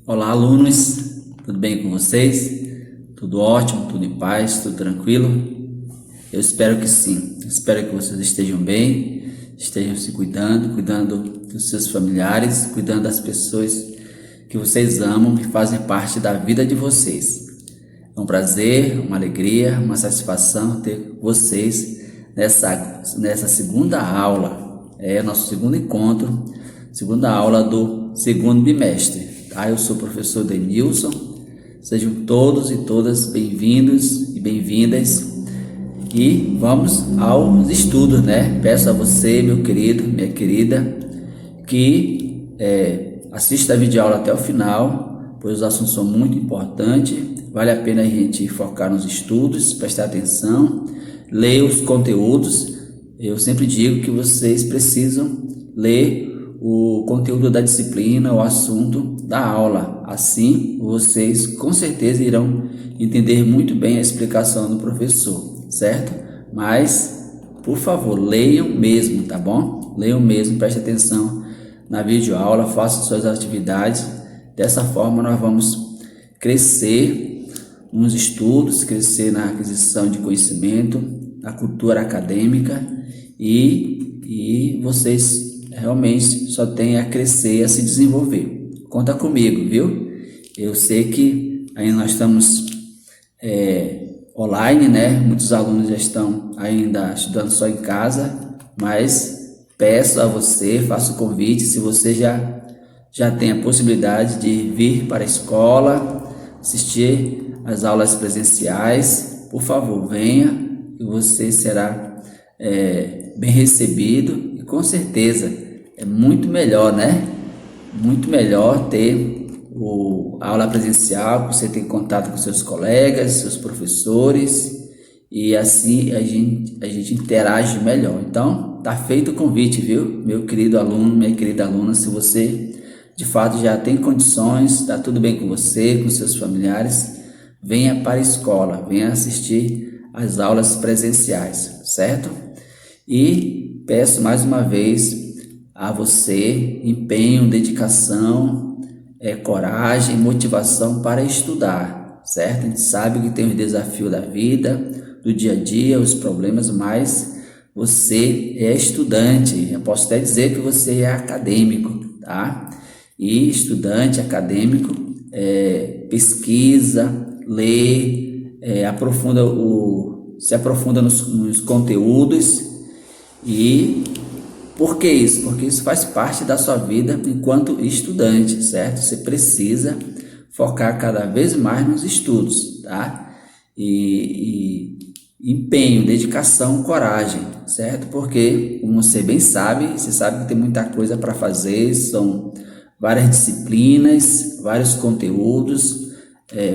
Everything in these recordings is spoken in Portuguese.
Olá, alunos, tudo bem com vocês? Tudo ótimo, tudo em paz, tudo tranquilo? Eu espero que sim. Espero que vocês estejam bem, estejam se cuidando dos seus familiares, cuidando das pessoas que vocês amam e fazem parte da vida de vocês. É um prazer, uma alegria, uma satisfação ter vocês nessa segunda aula. É nosso segundo encontro, segunda aula do segundo bimestre. Eu sou o professor Denilson. Sejam todos e todas bem-vindos e bem-vindas. E vamos aos estudos, né? Peço a você, meu querido, minha querida, que assista a videoaula até o final, pois os assuntos são muito importantes. Vale a pena a gente focar nos estudos, prestar atenção, ler os conteúdos. Eu sempre digo que vocês precisam ler o conteúdo da disciplina, o assunto da aula. Assim, vocês com certeza irão entender muito bem a explicação do professor, certo? Mas, por favor, leiam mesmo, tá bom? Leiam mesmo, preste atenção na videoaula, façam suas atividades. Dessa forma, nós vamos crescer nos estudos, crescer na aquisição de conhecimento, na cultura acadêmica e vocês realmente só tem a crescer e a se desenvolver. Conta comigo, viu? Eu sei que ainda nós estamos online, né? Muitos alunos já estão ainda estudando só em casa, mas peço a você, faço o convite, se você já tem a possibilidade de vir para a escola, assistir às aulas presenciais, por favor, venha e você será bem recebido e com certeza é muito melhor, né? Muito melhor ter a aula presencial, você tem contato com seus colegas, seus professores e assim a gente interage melhor. Então, tá feito o convite, viu? Meu querido aluno, minha querida aluna, se você de fato já tem condições, está tudo bem com você, com seus familiares, venha para a escola, venha assistir às aulas presenciais, certo? E peço mais uma vez a você empenho, dedicação, coragem, motivação para estudar, certo? A gente sabe que tem os desafios da vida, do dia a dia, os problemas, mas você é estudante. Eu posso até dizer que você é acadêmico, tá? E estudante acadêmico pesquisa, lê, se aprofunda nos conteúdos. E por que isso? Porque isso faz parte da sua vida enquanto estudante, certo? Você precisa focar cada vez mais nos estudos, tá? E empenho, dedicação, coragem, certo? Porque, como você bem sabe, você sabe que tem muita coisa para fazer, são várias disciplinas, vários conteúdos,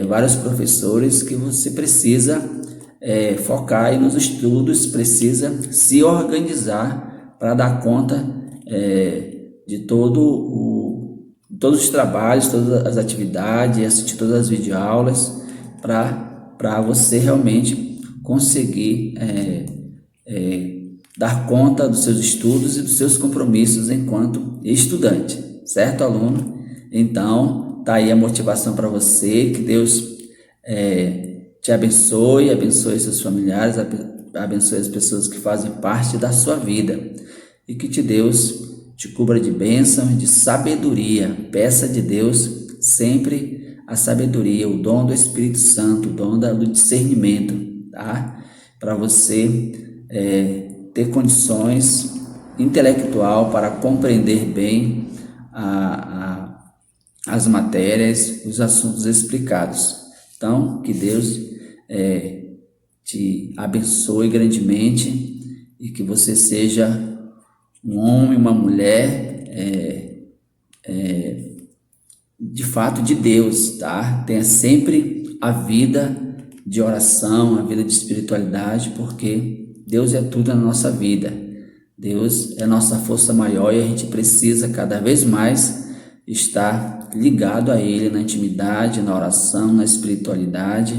vários professores que você precisa focar aí nos estudos, precisa se organizar para dar conta de todos os trabalhos, todas as atividades, assistir todas as videoaulas, para você realmente conseguir dar conta dos seus estudos e dos seus compromissos enquanto estudante, certo, aluno? Então, tá aí a motivação para você, que Deus te abençoe, abençoe seus familiares, abençoe as pessoas que fazem parte da sua vida e que Deus te cubra de bênção e de sabedoria. Peça de Deus sempre a sabedoria, o dom do Espírito Santo, o dom do discernimento, tá? Para você ter condições intelectual para compreender bem as matérias, os assuntos explicados. Então, que Deus te abençoe grandemente e que você seja um homem, uma mulher de fato de Deus, tá? Tenha sempre a vida de oração, a vida de espiritualidade, porque Deus é tudo na nossa vida. Deus é nossa força maior e a gente precisa cada vez mais estar ligado a Ele na intimidade, na oração, na espiritualidade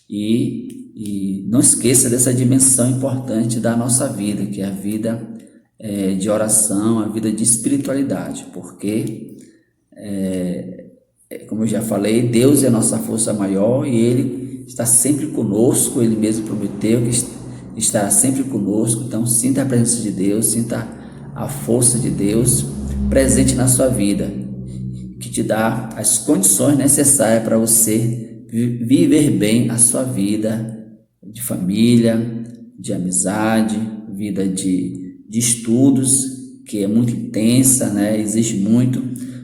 e não esqueça dessa dimensão importante da nossa vida, que é a vida de oração, a vida de espiritualidade, porque Como eu já falei, Deus é a nossa força maior e Ele está sempre conosco. Ele mesmo prometeu que estará sempre conosco. Então, sinta a presença de Deus, sinta a força de Deus presente na sua vida, que te dá as condições necessárias para você viver bem a sua vida de família, de amizade, vida de estudos, que é muito intensa, né? Exige muito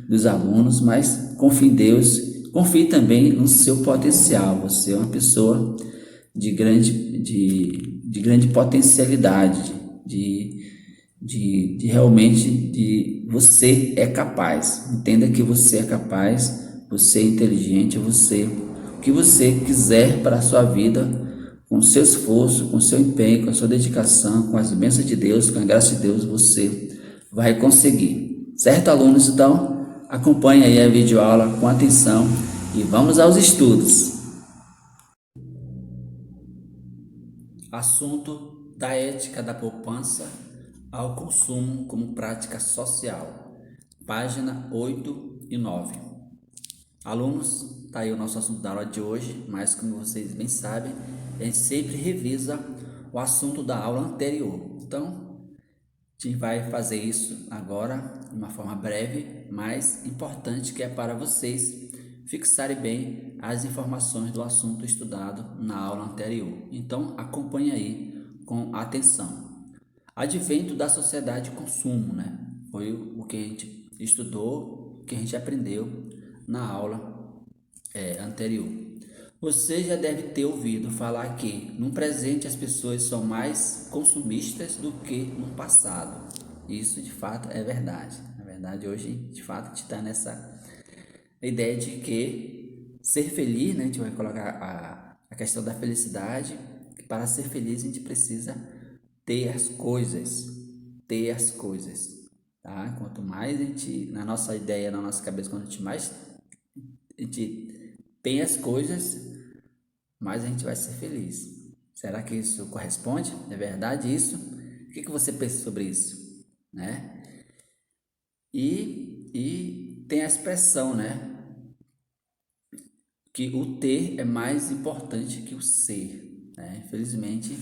dos alunos, mas confie em Deus, confie também no seu potencial. Você é uma pessoa de grande potencialidade, de realmente de você é capaz. Entenda que você é capaz, você é inteligente, você o que você quiser para a sua vida, com o seu esforço, com o seu empenho, com a sua dedicação, com as bênçãos de Deus, com a graça de Deus, você vai conseguir. Certo, alunos? Então, acompanhe aí a videoaula com atenção e vamos aos estudos. Assunto da ética da poupança ao consumo como prática social. Página 8 e 9. Alunos, tá aí o nosso assunto da aula de hoje, mas como vocês bem sabem, a gente sempre revisa o assunto da aula anterior. Então, a gente vai fazer isso agora de uma forma breve, mas importante, que é para vocês fixarem bem as informações do assunto estudado na aula anterior. Então, acompanhe aí com atenção. Advento da sociedade de consumo, né? Foi o que a gente estudou, o que a gente aprendeu na aula anterior. Você já deve ter ouvido falar que no presente as pessoas são mais consumistas do que no passado. Isso de fato é verdade. Na verdade, hoje, de fato, a gente está nessa ideia de que ser feliz, né? A gente vai colocar a questão da felicidade, que para ser feliz a gente precisa ter as coisas, tá? Quanto mais a gente, na nossa ideia, na nossa cabeça, quanto a gente mais a gente tem as coisas, mais a gente vai ser feliz. Será que isso corresponde? É verdade isso? O que você pensa sobre isso, né? E tem a expressão, né? Que o ter é mais importante que o ser, né? Infelizmente,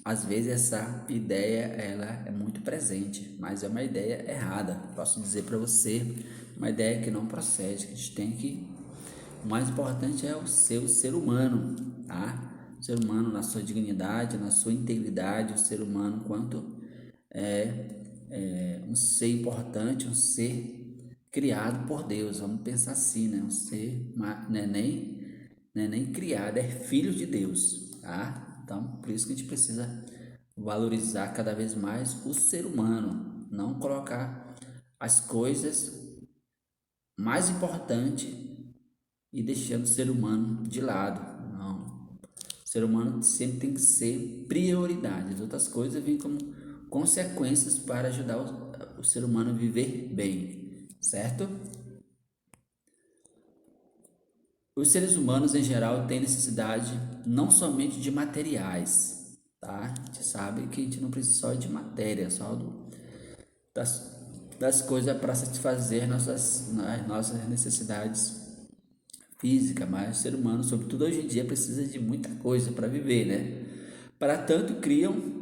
às vezes essa ideia ela é muito presente, mas é uma ideia errada. Posso dizer para você, uma ideia que não procede, que a gente tem que o mais importante é o ser humano, tá? O ser humano na sua dignidade, na sua integridade, o ser humano quanto um ser importante, um ser criado por Deus. Vamos pensar assim, né? Um ser não é nem criado, é filho de Deus, tá? Então, por isso que a gente precisa valorizar cada vez mais o ser humano, não colocar as coisas mais importantes e deixando o ser humano de lado. Não. O ser humano sempre tem que ser prioridade. As outras coisas vêm como consequências para ajudar o ser humano a viver bem, certo? Os seres humanos em geral têm necessidade não somente de materiais, tá? A gente sabe que a gente não precisa só de matéria, só das, das coisas para satisfazer nossas necessidades física, mas o ser humano, sobretudo hoje em dia, precisa de muita coisa para viver, né? Para tanto, criam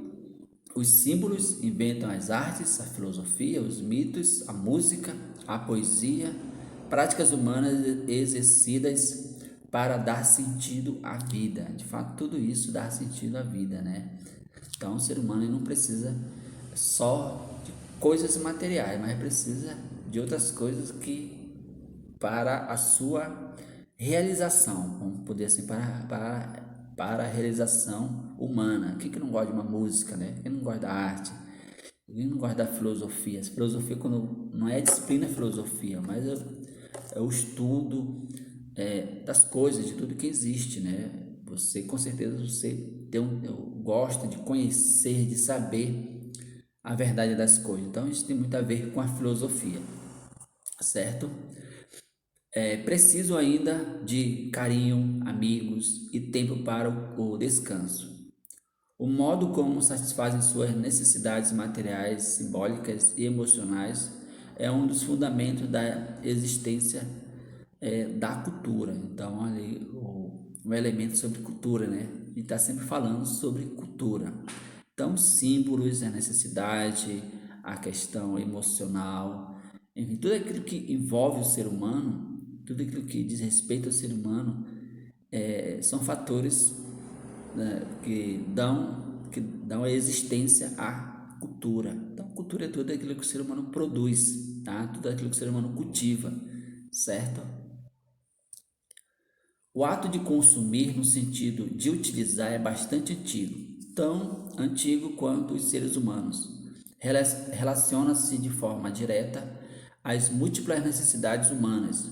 os símbolos, inventam as artes, a filosofia, os mitos, a música, a poesia, práticas humanas exercidas para dar sentido à vida. De fato, tudo isso dá sentido à vida, né? Então, o ser humano ele não precisa só de coisas materiais, mas precisa de outras coisas que para a sua realização, vamos poder assim, para a realização humana. Quem que não gosta de uma música, né? Quem não gosta da arte? Quem não gosta da filosofia? A filosofia quando, não é a disciplina filosofia, mas é o estudo das coisas, de tudo que existe, né? Você, com certeza, você gosta de conhecer, de saber a verdade das coisas. Então, isso tem muito a ver com a filosofia, certo? Preciso ainda de carinho, amigos e tempo para o descanso. O modo como satisfazem suas necessidades materiais, simbólicas e emocionais é um dos fundamentos da existência da cultura. Então, ali o elemento sobre cultura, né? E está sempre falando sobre cultura. Então, símbolos, a necessidade, a questão emocional, enfim, tudo aquilo que envolve o ser humano, tudo aquilo que diz respeito ao ser humano, são fatores, né, que dão a existência à cultura. Então, cultura é tudo aquilo que o ser humano produz, tá? Tudo aquilo que o ser humano cultiva, certo? O ato de consumir no sentido de utilizar é bastante antigo, tão antigo quanto os seres humanos. Relaciona-se de forma direta às múltiplas necessidades humanas.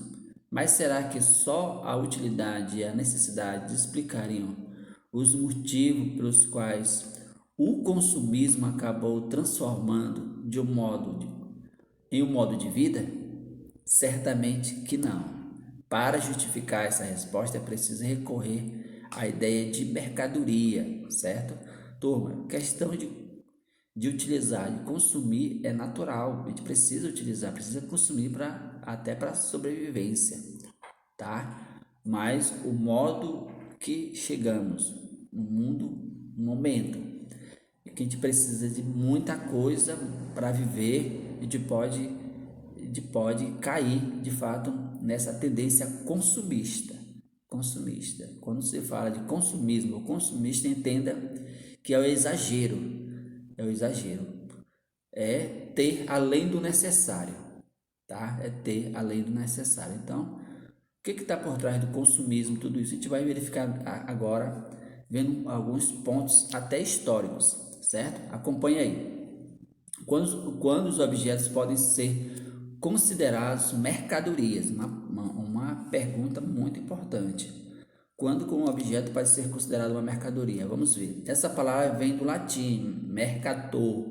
Mas será que só a utilidade e a necessidade explicariam os motivos pelos quais o consumismo acabou transformando em um modo de vida? Certamente que não. Para justificar essa resposta é preciso recorrer à ideia de mercadoria, certo? Turma, questão de utilizar, de consumir é natural. A gente precisa utilizar, precisa consumir até para sobrevivência, tá? Mas o modo que chegamos no mundo, no momento, é que a gente precisa de muita coisa para viver, a gente pode cair de fato nessa tendência consumista. Quando se fala de consumismo, o consumista entenda que é o exagero, é ter além do necessário, tá? É ter além do necessário. Então, o que está por trás do consumismo, tudo isso? A gente vai verificar agora, vendo alguns pontos até históricos, certo? Acompanha aí. Quando os objetos podem ser considerados mercadorias? Uma pergunta muito importante. Quando um objeto pode ser considerado uma mercadoria? Vamos ver. Essa palavra vem do latim, mercator,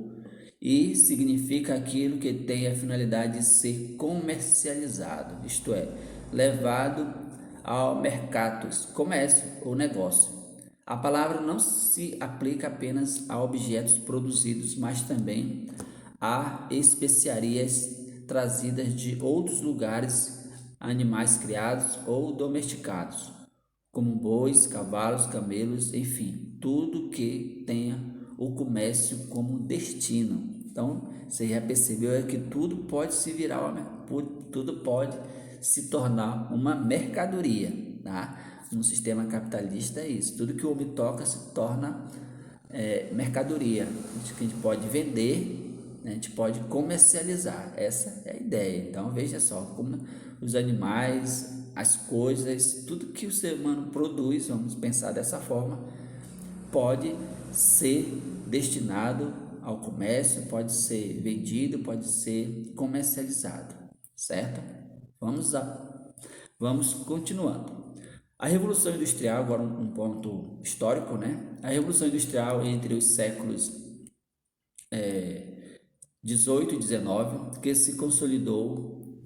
e significa aquilo que tem a finalidade de ser comercializado, isto é, levado ao mercatus, comércio ou negócio. A palavra não se aplica apenas a objetos produzidos, mas também a especiarias trazidas de outros lugares, animais criados ou domesticados, como bois, cavalos, camelos, enfim, tudo que tenha o comércio como destino. Então, você já percebeu que tudo pode se virar, tudo pode se tornar uma mercadoria, tá? No sistema capitalista é isso. Tudo que o homem toca se torna mercadoria. Que a gente pode vender, né? A gente pode comercializar. Essa é a ideia. Então veja só como os animais, as coisas, tudo que o ser humano produz, vamos pensar dessa forma, pode ser destinado ao comércio, pode ser vendido, pode ser comercializado, certo? Vamos continuando. A Revolução Industrial, agora um ponto histórico, né? A Revolução Industrial entre os séculos 18 e 19, que se consolidou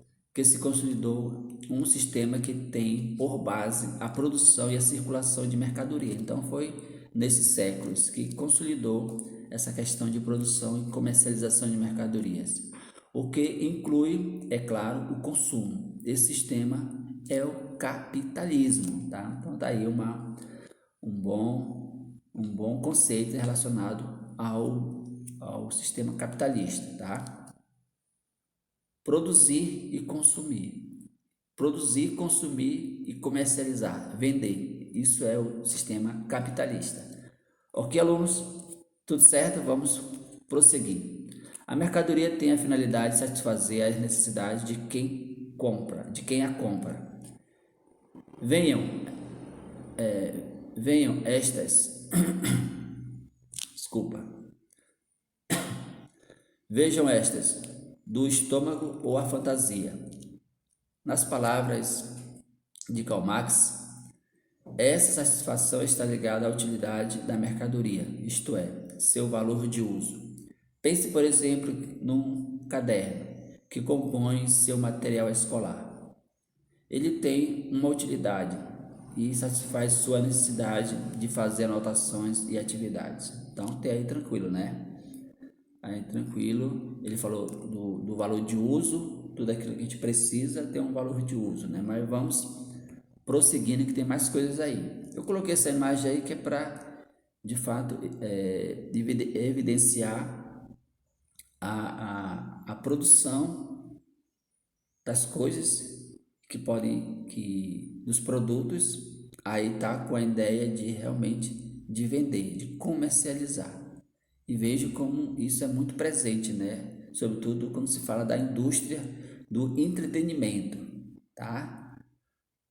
um sistema que tem por base a produção e a circulação de mercadoria. Então foi nesses séculos que consolidou essa questão de produção e comercialização de mercadorias, o que inclui, é claro, o consumo. Esse sistema é o capitalismo, tá? Então tá aí um bom conceito relacionado ao sistema capitalista, tá? Produzir e consumir. Produzir, consumir e comercializar, vender. Isso é o sistema capitalista. Ok, alunos? Tudo certo? Vamos prosseguir. A mercadoria tem a finalidade de satisfazer as necessidades de quem compra, de quem a compra. Venham, venham estas, desculpa, vejam estas, do estômago ou a fantasia. Nas palavras de Karl Marx, essa satisfação está ligada à utilidade da mercadoria, isto é, seu valor de uso. Pense, por exemplo, num caderno que compõe seu material escolar. Ele tem uma utilidade e satisfaz sua necessidade de fazer anotações e atividades. Então, até aí tranquilo, né? Aí tranquilo, ele falou do valor de uso tudo aquilo que a gente precisa tem um valor de uso, né? Mas vamos prosseguindo que tem mais coisas aí. Eu coloquei essa imagem aí que é para, de fato, evidenciar a produção das coisas dos produtos, aí tá com a ideia de realmente de vender, de comercializar. E vejo como isso é muito presente, né? Sobretudo quando se fala da indústria do entretenimento, tá?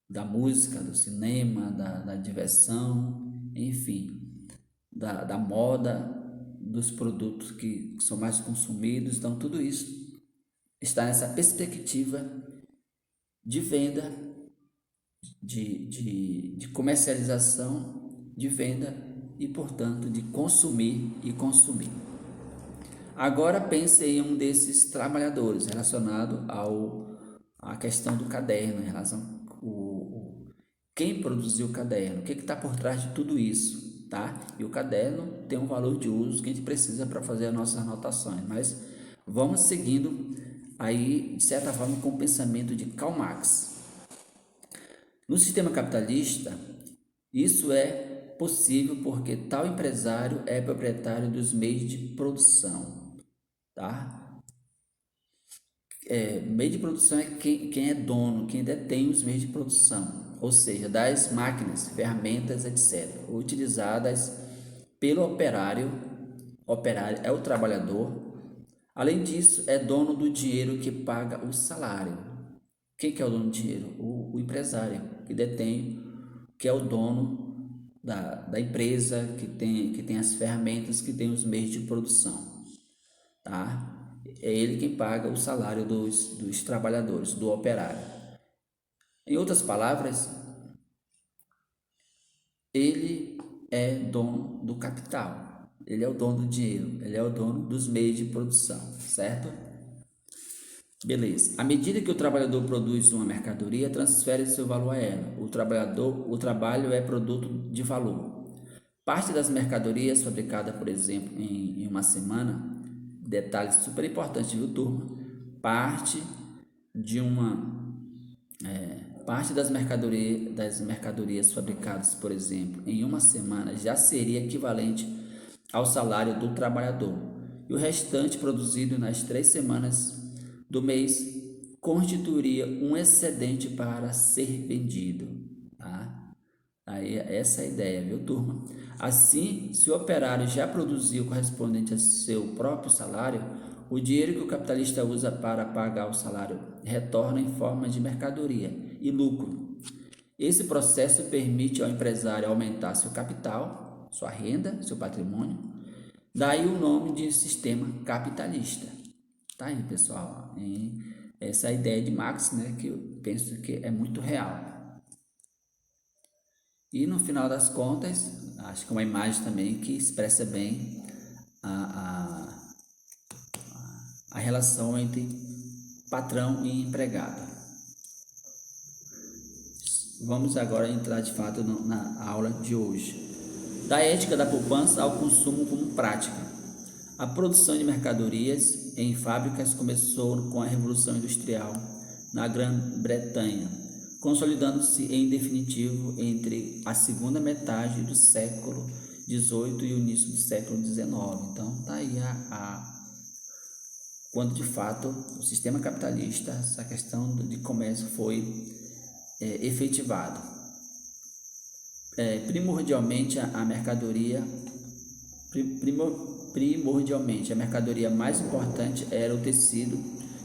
Da música, do cinema, da diversão, enfim, da moda, dos produtos que são mais consumidos. Então, tudo isso está nessa perspectiva de venda, de comercialização, de venda e, portanto, de consumir e consumir. Agora pense em um desses trabalhadores relacionado à questão do caderno, em relação quem produziu o caderno, o que está por trás de tudo isso, tá? E o caderno tem um valor de uso que a gente precisa para fazer as nossas anotações, mas vamos seguindo aí, de certa forma, com o pensamento de Karl Marx. No sistema capitalista, isso é possível porque tal empresário é proprietário dos meios de produção, tá? Meio de produção é quem é dono, quem detém os meios de produção, ou seja, das máquinas, ferramentas, etc., utilizadas pelo operário. Operário é o trabalhador. Além disso, é dono do dinheiro que paga o salário. Quem que é o dono do dinheiro? O empresário, que detém, que é o dono da empresa, que tem as ferramentas, que tem os meios de produção, tá? É ele quem paga o salário dos trabalhadores, do operário. Em outras palavras, ele é dono do capital, ele é o dono do dinheiro, ele é o dono dos meios de produção, certo? Beleza. À medida que o trabalhador produz uma mercadoria, transfere seu valor a ela. O trabalho é produto de valor. Parte das mercadorias fabricadas, por exemplo, em uma semana, detalhe super importante, viu, turma? Parte de uma parte das mercadorias fabricadas, por exemplo, em uma semana já seria equivalente ao salário do trabalhador. E o restante produzido nas 3 semanas do mês constituiria um excedente para ser vendido, tá? Aí essa é a ideia, viu, turma? Assim, se o operário já produziu o correspondente a seu próprio salário, o dinheiro que o capitalista usa para pagar o salário retorna em forma de mercadoria e lucro. Esse processo permite ao empresário aumentar seu capital, sua renda, seu patrimônio. Daí o nome de sistema capitalista. Tá aí, pessoal. E essa é a ideia de Marx, né, que eu penso que é muito real. E no final das contas, acho que é uma imagem também que expressa bem a, a relação entre patrão e empregado. Vamos agora entrar de fato na aula de hoje. Da ética da poupança ao consumo como prática. A produção de mercadorias em fábricas começou com a Revolução Industrial na Grã-Bretanha, consolidando-se em definitivo entre a segunda metade do século XVIII e o início do século XIX. Então, está aí quando de fato o sistema capitalista, essa questão de comércio foi efetivado. Primordialmente a mercadoria mais importante era o tecido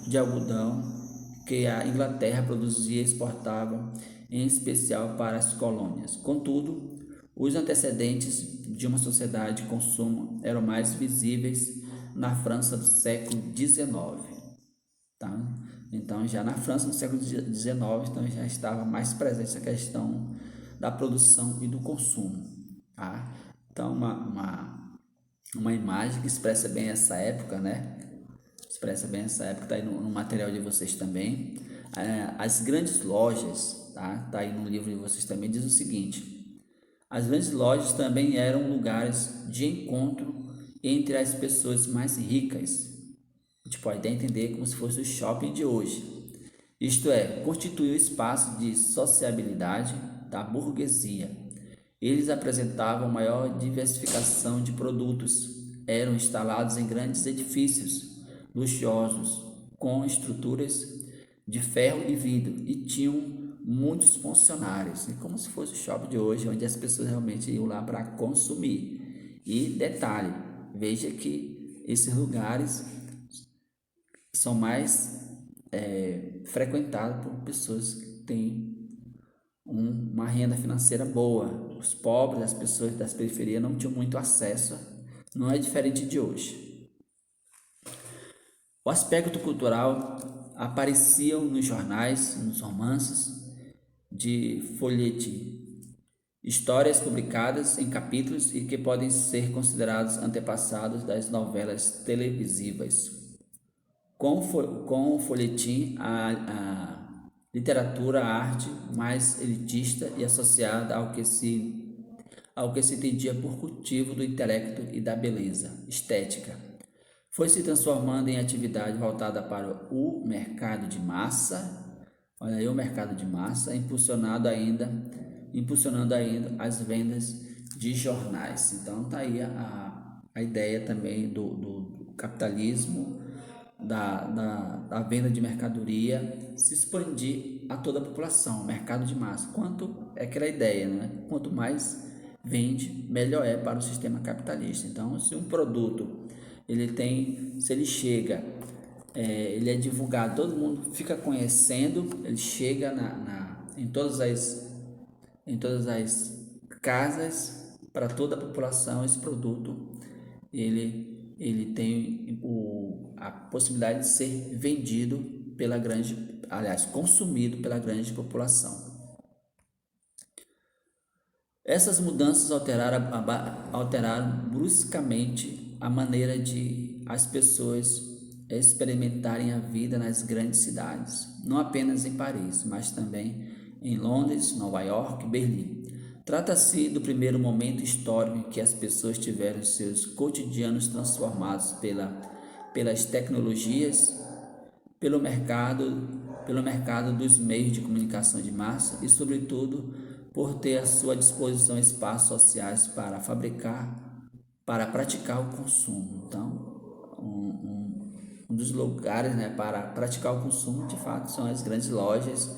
de algodão que a Inglaterra produzia e exportava, em especial para as colônias. Contudo, os antecedentes de uma sociedade de consumo eram mais visíveis na França do século XIX. Tá? Então, já na França do século XIX, então, já estava mais presente essa questão da produção e do consumo. Tá? Então, uma imagem que expressa bem essa época, né? Expressa bem essa época, tá aí no material de vocês também. As grandes lojas, tá aí no livro de vocês também, diz o seguinte: as grandes lojas também eram lugares de encontro entre as pessoas mais ricas. A gente pode até entender como se fosse o shopping de hoje, isto é, constituía o espaço de sociabilidade da burguesia. Eles apresentavam maior diversificação de produtos, eram instalados em grandes edifícios luxuosos, com estruturas de ferro e vidro, e tinham muitos funcionários, é como se fosse o shopping de hoje, onde as pessoas realmente iam lá para consumir. E detalhe, veja que esses lugares são mais frequentados por pessoas que têm uma renda financeira boa. Os pobres, as pessoas das periferias não tinham muito acesso, não é diferente de hoje. O aspecto cultural aparecia nos jornais, nos romances de folhetim, histórias publicadas em capítulos e que podem ser considerados antepassados das novelas televisivas. Com o folhetim, a literatura, a arte mais elitista e associada ao que se entendia por cultivo do intelecto e da beleza estética, foi se transformando em atividade voltada para o mercado de massa. Olha aí o mercado de massa, impulsionando ainda as vendas de jornais. Então tá aí a ideia também do capitalismo, da venda de mercadoria se expandir a toda a população, mercado de massa. Quanto é aquela ideia, né? Quanto mais vende, melhor é para o sistema capitalista. Então, se um produto se ele chega, ele é divulgado, todo mundo fica conhecendo, ele chega em todas as casas, para toda a população, esse produto ele tem a possibilidade de ser vendido consumido pela grande população. Essas mudanças alteraram bruscamente a maneira de as pessoas experimentarem a vida nas grandes cidades, não apenas em Paris, mas também em Londres, Nova York e Berlim. Trata-se do primeiro momento histórico em que as pessoas tiveram seus cotidianos transformados pelas tecnologias, pelo mercado dos meios de comunicação de massa e, sobretudo, por ter à sua disposição espaços sociais para praticar o consumo. Então, um dos lugares, né, para praticar o consumo, de fato, são as grandes lojas,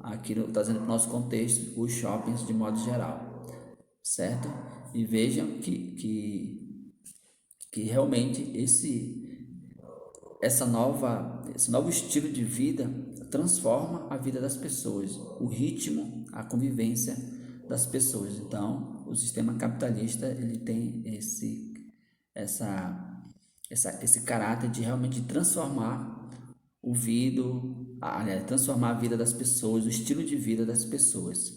aqui trazendo para o nosso contexto, os shoppings de modo geral, certo? E vejam que realmente esse novo estilo de vida transforma a vida das pessoas, o ritmo, a convivência das pessoas. Então, o sistema capitalista ele tem esse caráter de realmente transformar transformar a vida das pessoas, o estilo de vida das pessoas.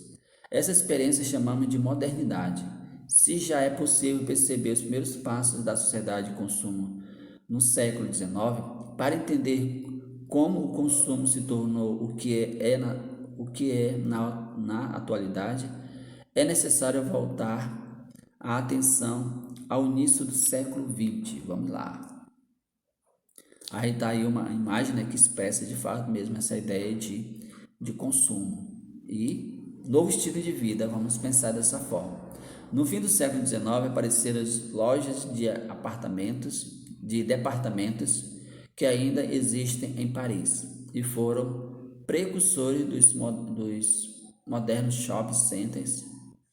Essa experiência chamamos de modernidade. Se já é possível perceber os primeiros passos da sociedade de consumo no século XIX, para entender como o consumo se tornou o que é na atualidade, é necessário voltar a atenção ao início do século XX. Vamos lá. Aí está aí uma imagem, né, que expressa de fato mesmo essa ideia de consumo e novo estilo de vida, vamos pensar dessa forma. No fim do século XIX apareceram as lojas de departamentos que ainda existem em Paris e foram precursores dos modernos shopping centers,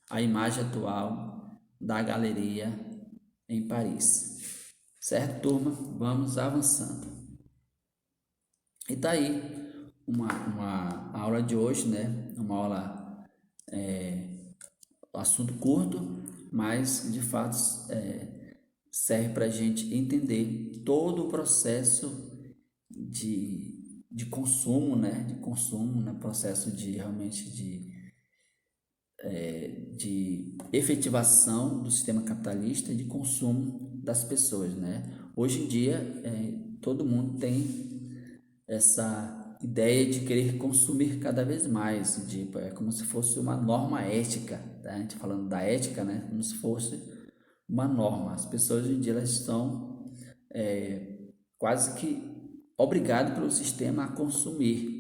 a imagem atual da galeria em Paris. Certo, turma? Vamos avançando. E tá aí uma aula de hoje, né? Uma aula, assunto curto, mas de fato serve para a gente entender todo o processo de consumo, né? De consumo, né? Processo de realmente de efetivação do sistema capitalista e de consumo das pessoas, né? Hoje em dia, todo mundo tem essa ideia de querer consumir cada vez mais, é como se fosse uma norma ética, tá? A gente falando da ética, né? Como se fosse uma norma. As pessoas hoje em dia elas estão quase que obrigadas pelo sistema a consumir.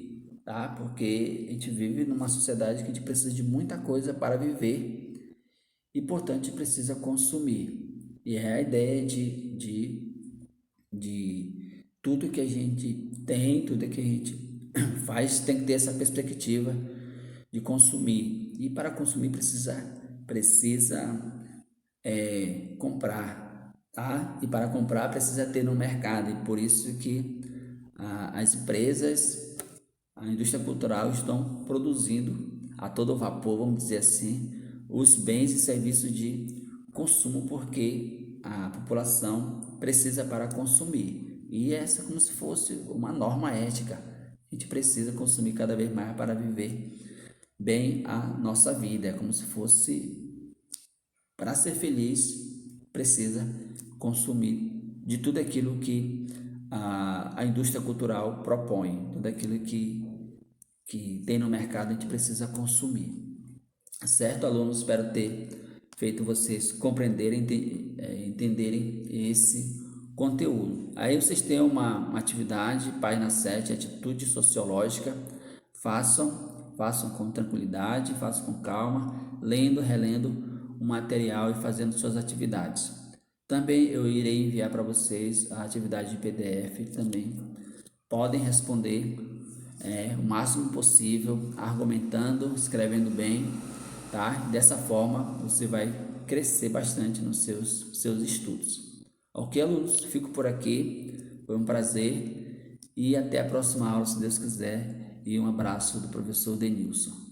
tá? Porque a gente vive numa sociedade que a gente precisa de muita coisa para viver e, portanto, a gente precisa consumir. E é a ideia de tudo que a gente tem, tudo que a gente faz, tem que ter essa perspectiva de consumir. E para consumir precisa comprar, tá? E para comprar precisa ter no mercado. E por isso que as empresas, a indústria cultural estão produzindo a todo vapor, vamos dizer assim, os bens e serviços de consumo, porque a população precisa para consumir. E essa é como se fosse uma norma ética. A gente precisa consumir cada vez mais para viver bem a nossa vida. É como se fosse, para ser feliz, precisa consumir de tudo aquilo que a indústria cultural propõe, tudo aquilo que tem no mercado, a gente precisa consumir. Certo, alunos? Espero ter feito vocês compreenderem, entenderem esse conteúdo. Aí vocês têm uma atividade, página 7, atitude sociológica. Façam com tranquilidade, façam com calma, lendo, relendo o material e fazendo suas atividades. Também eu irei enviar para vocês a atividade de PDF também. Podem responder o máximo possível, argumentando, escrevendo bem, tá? Dessa forma você vai crescer bastante nos seus estudos. Ok, alunos? Fico por aqui. Foi um prazer e até a próxima aula, se Deus quiser. E um abraço do professor Denilson.